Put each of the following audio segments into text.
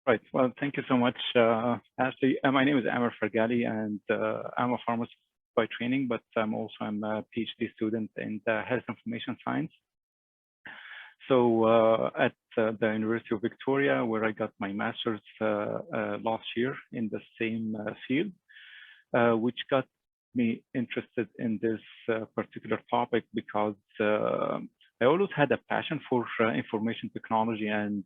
Right. Well, thank you so much, Ashley. My name is Amr Farghali, and I'm a pharmacist by training, but I'm a PhD student in health information science. So at the University of Victoria, where I got my master's last year in the same field, which got me interested in this particular topic because I always had a passion for information technology and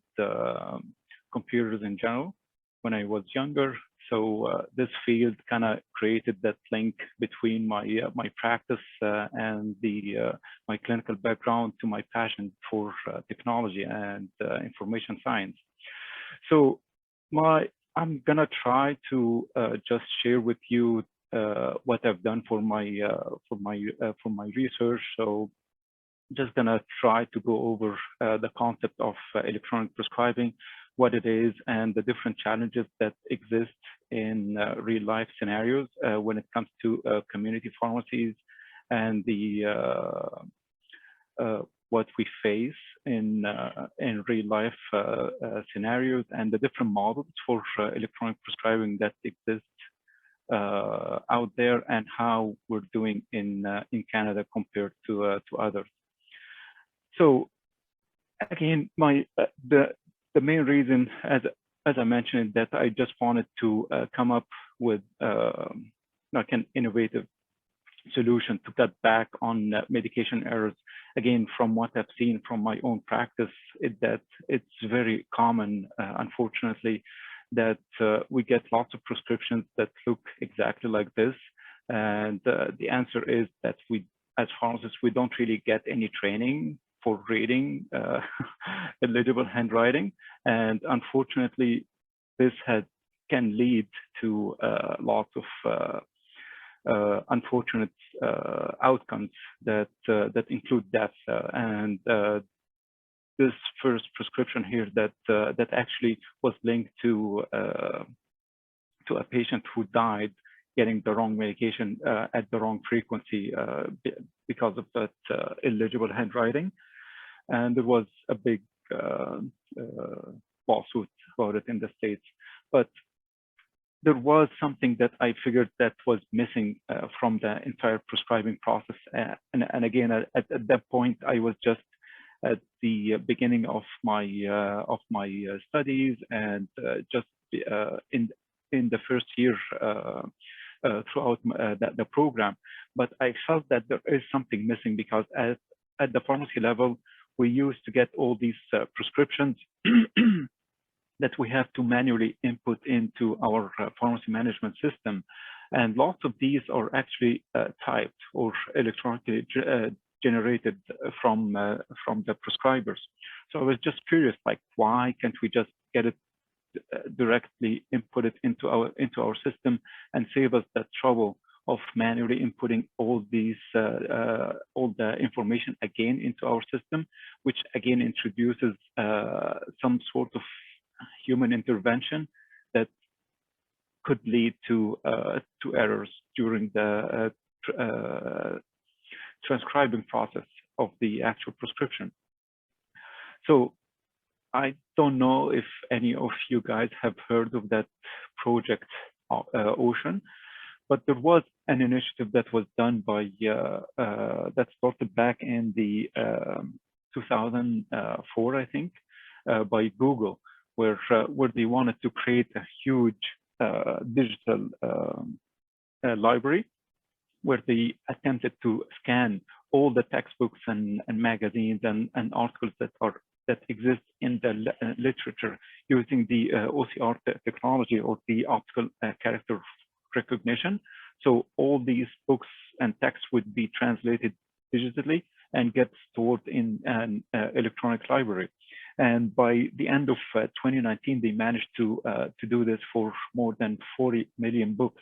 computers in general when I was younger. So this field kind of created that link between my practice and my clinical background to my passion for technology and information science. So I'm gonna try to just share with you what I've done for my research. So just gonna try to go over the concept of electronic prescribing, what it is, and the different challenges that exist in real life scenarios when it comes to community pharmacies and the what we face in real life scenarios and the different models for electronic prescribing that exist out there and how we're doing in Canada compared to others. So again, the main reason, as I mentioned, that I just wanted to come up with like an innovative solution to cut back on medication errors. Again, from what I've seen from my own practice, that it's very common, unfortunately, that we get lots of prescriptions that look exactly like this. And the answer is that we, as pharmacists, we don't really get any training for reading illegible handwriting. And unfortunately, this can lead to lots of unfortunate outcomes that include death. And this first prescription here that actually was linked to a patient who died getting the wrong medication at the wrong frequency because of that illegible handwriting. And there was a big lawsuit about it in the States. But there was something that I figured that was missing from the entire prescribing process. And again, at that point, I was just at the beginning of my studies and just in the first year throughout the program. But I felt that there is something missing because at the pharmacy level, we used to get all these prescriptions that we have to manually input into our pharmacy management system. And lots of these are actually typed or electronically generated from the prescribers. So I was just curious, like, why can't we just get it directly input it into our system and save us that trouble of manually inputting all the information again into our system, which again introduces some sort of human intervention that could lead to errors during the transcribing process of the actual prescription. So I don't know if any of you guys have heard of that project Ocean, but there was an initiative that was done by that started back in the 2004, I think, by Google, where they wanted to create a huge digital library where they attempted to scan all the textbooks and magazines and articles that exist in the literature using the OCR technology or the optical character recognition. So all these books and texts would be translated digitally and get stored in an electronic library. And by the end of 2019, they managed to do this for more than 40 million books.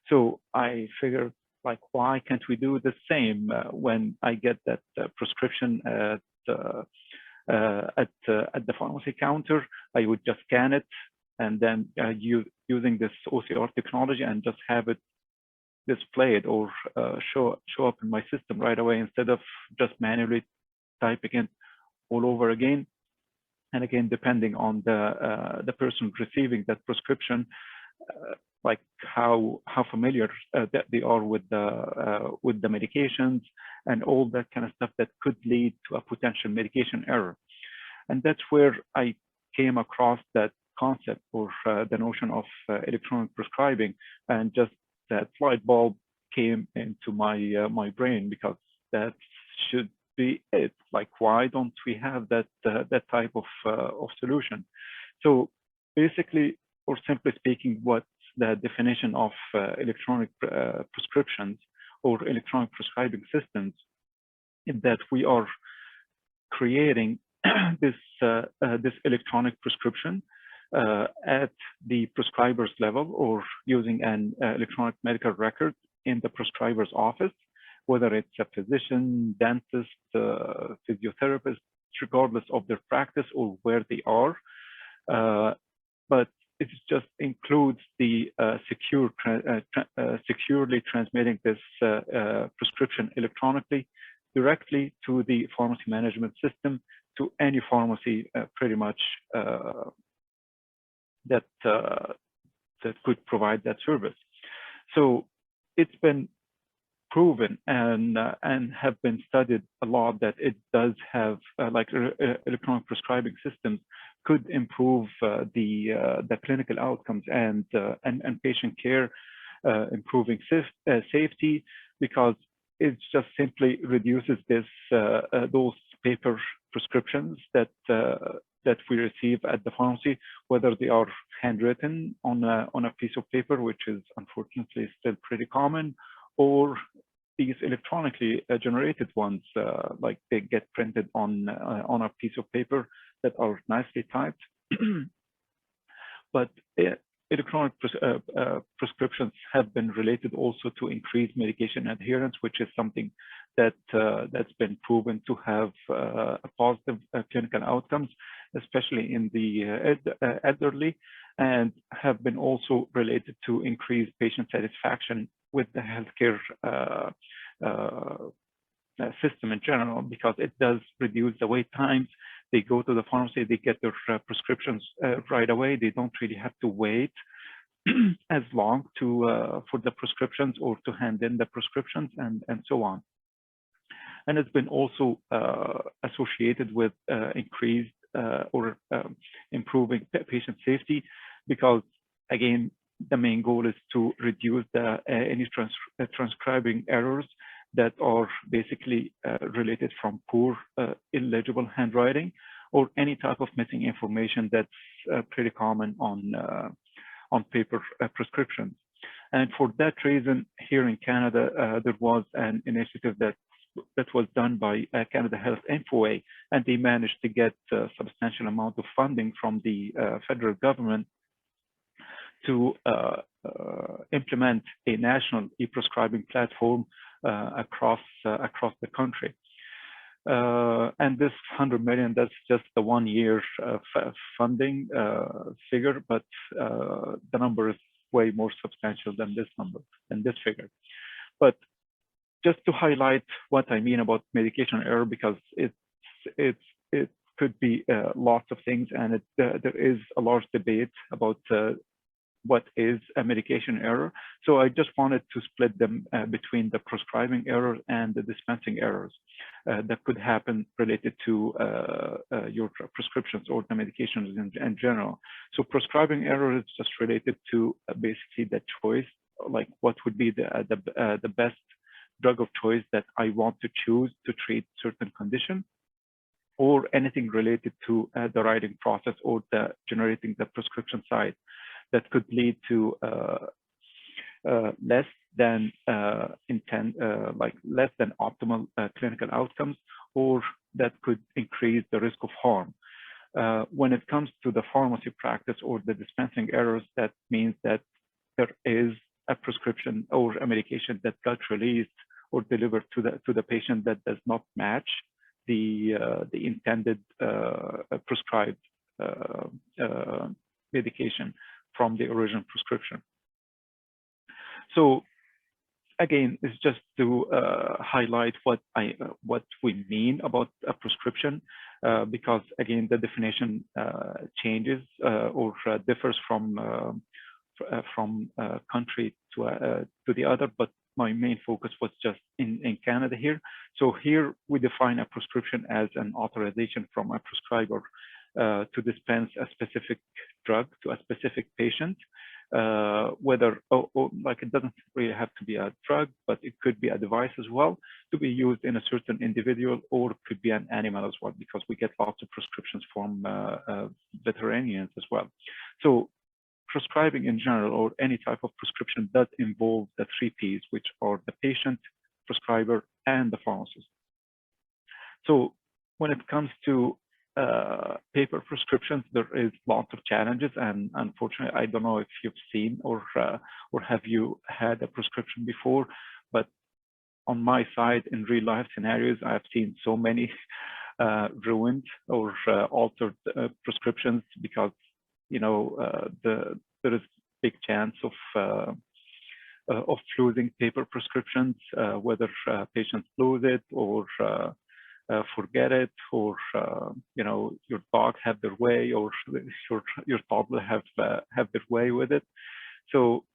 So I figured, like, why can't we do the same when I get that prescription at the pharmacy counter? I would just scan it and then using this OCR technology and just have it displayed or show up in my system right away instead of just manually typing it all over again. And again, depending on the person receiving that prescription, like how familiar that they are with the medications and all that kind of stuff that could lead to a potential medication error. And that's where I came across that concept or the notion of electronic prescribing, and just that light bulb came into my brain, because that should be it. Like, why don't we have that type of solution? So basically, or simply speaking, what's the definition of electronic prescriptions or electronic prescribing systems, is that we are creating this electronic prescription at the prescriber's level, or using an electronic medical record in the prescriber's office, whether it's a physician, dentist, physiotherapist, regardless of their practice or where they are. But it just includes the securely transmitting this prescription electronically directly to the pharmacy management system, to any pharmacy pretty much that could provide that service. So it's been proven and have been studied a lot that it does have like electronic prescribing systems could improve the clinical outcomes and patient care, improving safety, because it just simply reduces those paper prescriptions that we receive at the pharmacy, whether they are handwritten on a piece of paper, which is unfortunately still pretty common, or these electronically generated ones, like they get printed on a piece of paper that are nicely typed. But electronic prescriptions have been related also to increased medication adherence, which is something that's been proven to have a positive clinical outcomes, especially in the elderly, and have been also related to increased patient satisfaction with the healthcare system in general, because it does reduce the wait times. They go to the pharmacy, they get their prescriptions right away. They don't really have to wait as long for the prescriptions or to hand in the prescriptions and so on. And it's been also associated with increased or improving patient safety, because again, the main goal is to reduce any transcribing errors that are basically related from poor, illegible handwriting, or any type of missing information that's pretty common on paper prescriptions. And for that reason, here in Canada, there was an initiative that was done by Canada Health InfoWay, and they managed to get a substantial amount of funding from the federal government to implement a national e-prescribing platform across the country. And this 100 million, that's just the 1 year funding figure, but the number is way more substantial than this figure. But just to highlight what I mean about medication error, because it could be lots of things, and there is a large debate about what is a medication error. So I just wanted to split them between the prescribing error and the dispensing errors that could happen related to your prescriptions or the medications in general. So prescribing error is just related to basically the choice, like what would be the best drug of choice that I want to choose to treat certain condition, or anything related to the writing process or the generating the prescription side that could lead to less than less than optimal clinical outcomes, or that could increase the risk of harm. When it comes to the pharmacy practice or the dispensing errors, that means that there is a prescription or a medication that got released or delivered to the patient that does not match the intended prescribed medication from the original prescription. So again, it's just to highlight what we mean about a prescription, because again, the definition changes or differs from country to the other. But my main focus was just in Canada here. So here we define a prescription as an authorization from a prescriber to dispense a specific drug to a specific patient. Whether like it doesn't really have to be a drug, but it could be a device as well to be used in a certain individual, or it could be an animal as well, because we get lots of prescriptions from veterinarians as well. So prescribing in general, or any type of prescription, does involve the 3 Ps, which are the patient, prescriber, and the pharmacist. So when it comes to paper prescriptions, there is lots of challenges, and unfortunately, I don't know if you've seen or have you had a prescription before, but on my side, in real life scenarios, I've seen so many ruined or altered prescriptions, because there is big chance of losing paper prescriptions, whether patients lose it or forget it, or your dogs have their way, or your toddler have their way with it. So,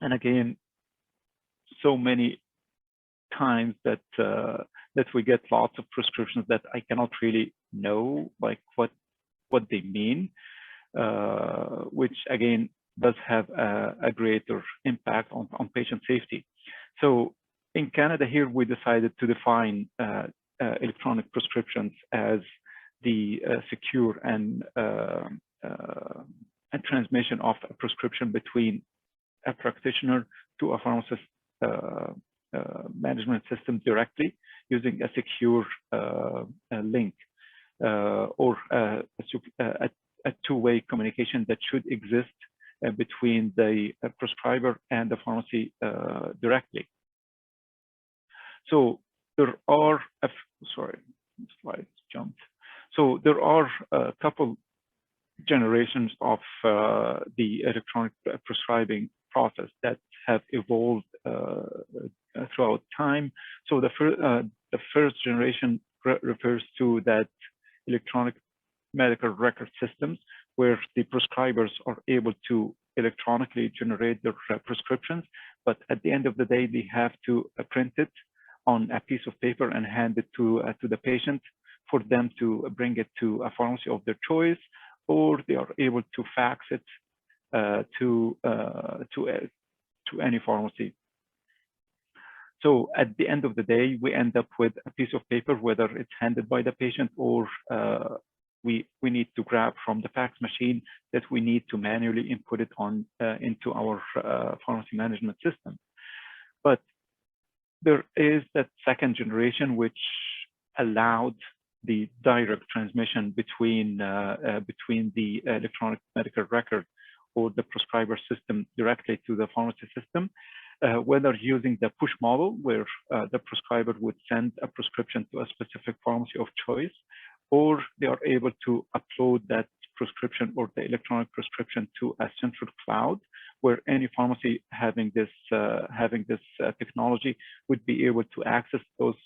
and again, so many times that we get lots of prescriptions that I cannot really know like what they mean, which again does have a greater impact on patient safety. So in Canada here, we decided to define electronic prescriptions as the secure and transmission of a prescription between a practitioner to a pharmacist management system directly, using a secure link or a two-way communication that should exist between the prescriber and the pharmacy directly. So there are, sorry, slide jumped. So there are a couple generations of the electronic prescribing process that have evolved throughout time. So the first generation refers to that electronic medical record systems, where the prescribers are able to electronically generate their prescriptions, but at the end of the day, they have to print it on a piece of paper and hand it to the patient for them to bring it to a pharmacy of their choice, or they are able to fax it to any pharmacy. So at the end of the day, we end up with a piece of paper, whether it's handed by the patient or we need to grab from the fax machine that we need to manually input it on into our pharmacy management system. But there is that second generation, which allowed the direct transmission between the electronic medical record or the prescriber system directly to the pharmacy system, whether using the push model, where the prescriber would send a prescription to a specific pharmacy of choice, or they are able to upload that prescription or the electronic prescription to a central cloud, where any pharmacy having this technology would be able to access those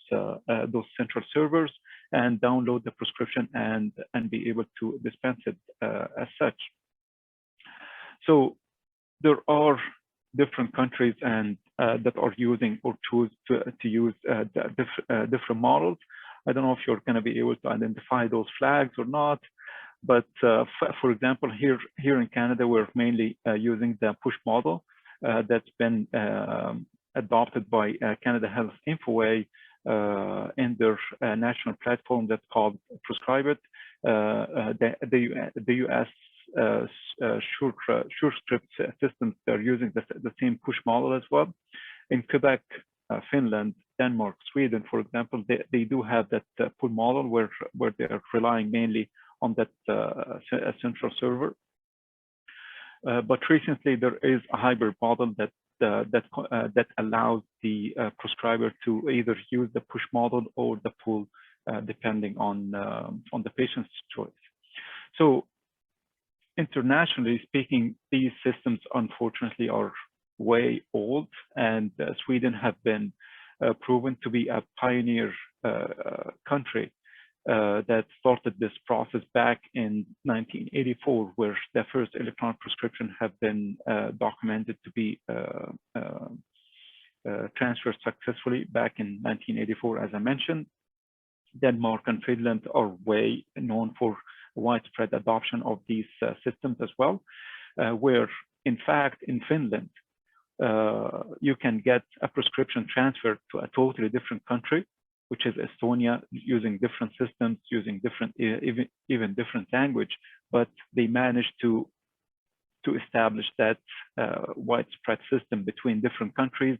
central servers and download the prescription and be able to dispense it as such. So there are different countries and that are using or choose to use different models. I don't know if you're going to be able to identify those flags or not, but for example, here in Canada, we're mainly using the push model that's been adopted by Canada Health Infoway in their national platform that's called Prescribe It. The US SureScript systems, they're using the same push model as well. In Quebec, Finland, Denmark, Sweden, for example, they do have that pull model where they are relying mainly on that central server. But recently, there is a hybrid model that allows the prescriber to either use the push model or the pull, depending on the patient's choice. So internationally speaking, these systems unfortunately are way old, and Sweden have been proven to be a pioneer country that started this process back in 1984, where the first electronic prescription have been documented to be transferred successfully back in 1984, as I mentioned. Denmark and Finland are way known for widespread adoption of these systems as well, where in fact in Finland, you can get a prescription transferred to a totally different country, which is Estonia, using different systems, using different, even different language, but they managed to establish that widespread system between different countries.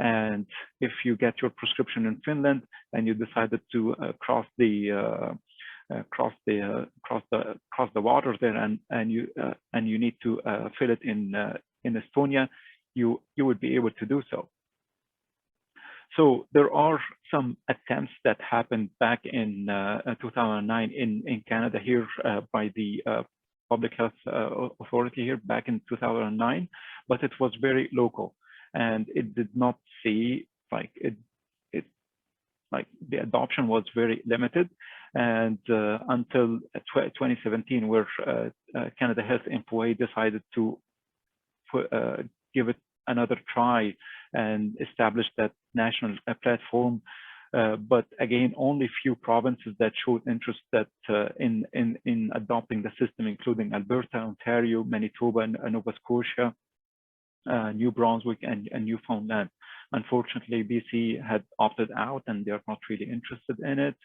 And if you get your prescription in Finland and you decided to cross the water there, and you need to fill it in Estonia, you would be able to do so. So there are some attempts that happened back in 2009 in Canada here by the Public Health Authority here back in 2009, but it was very local, and it did not see like the adoption was very limited, and until 2017, where Canada Health Employee decided to give it another try and establish that national platform. But again, only few provinces that showed interest that in adopting the system, including Alberta, Ontario, Manitoba, and Nova Scotia, New Brunswick, and Newfoundland. Unfortunately, BC had opted out, and they're not really interested in it.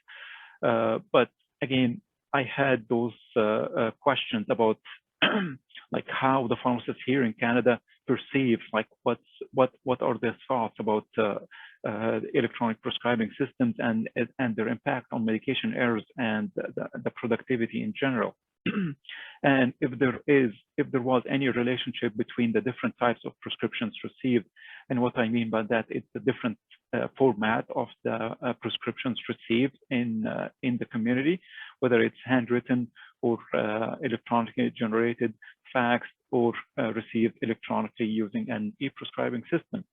But again, I had those questions about like how the pharmacists here in Canada perceive, like what are their thoughts about electronic prescribing systems and their impact on medication errors and the productivity in general. And if there was any relationship between the different types of prescriptions received. And what I mean by that, it's the different format of the prescriptions received in the community, whether it's handwritten or electronically generated, faxed, or received electronically using an e-prescribing system.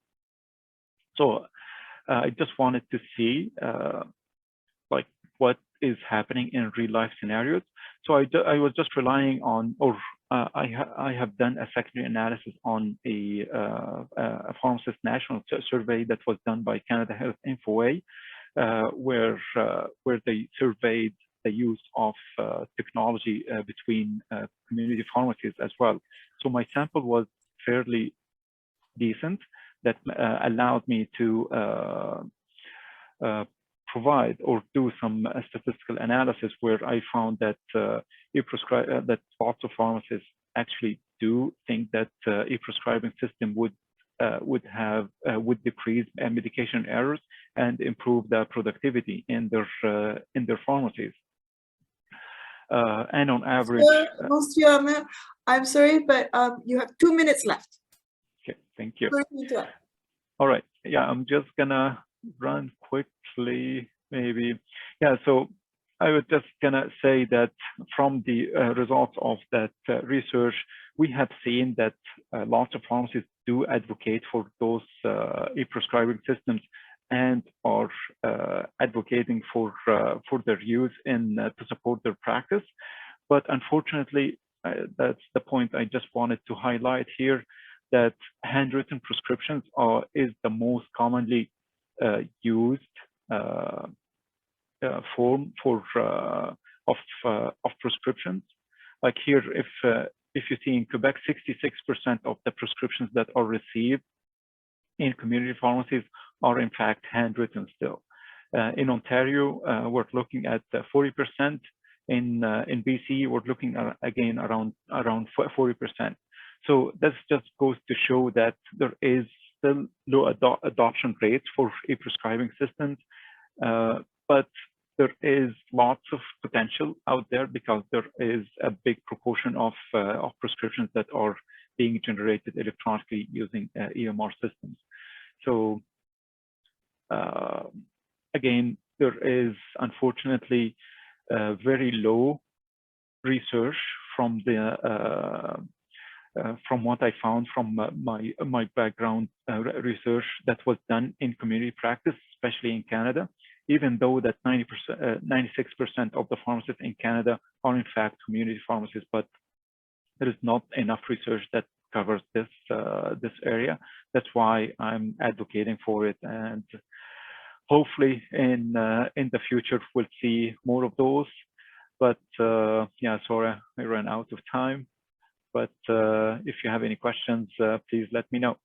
So I just wanted to see like what is happening in real life scenarios. So I was just relying on, or I have done a secondary analysis on a pharmacist national survey that was done by Canada Health Infoway, where they surveyed the use of technology between community pharmacies as well. So my sample was fairly decent, that allowed me to provide or do some statistical analysis, where I found that that lots of pharmacists actually do think that e-prescribing system would decrease medication errors and improve the productivity in their pharmacies. And on average, Monsieur Amr, I'm sorry, but you have 2 minutes left. Okay, thank you. All right, yeah, I'm just gonna run quickly, maybe. Yeah, so I was just gonna say that from the results of that research, we have seen that lots of pharmacies do advocate for those e-prescribing systems and are advocating for their use to support their practice. But unfortunately, that's the point I just wanted to highlight here, that handwritten prescriptions is the most commonly used form of prescriptions. Like here, if you see in Quebec, 66% of the prescriptions that are received in community pharmacies are in fact handwritten still. In Ontario, we're looking at 40%. In BC, we're looking at, again, around 40%. So this just goes to show that there is still low adoption rates for e-prescribing systems, but there is lots of potential out there, because there is a big proportion of prescriptions that are being generated electronically using EMR systems. So again, there is unfortunately very low research from the from what I found from my background research that was done in community practice, especially in Canada, even though that 96% of the pharmacists in Canada are in fact community pharmacists, but there is not enough research that covers this this area. That's why I'm advocating for it, and hopefully in the future we'll see more of those. But yeah, sorry, I ran out of time. But if you have any questions, please let me know.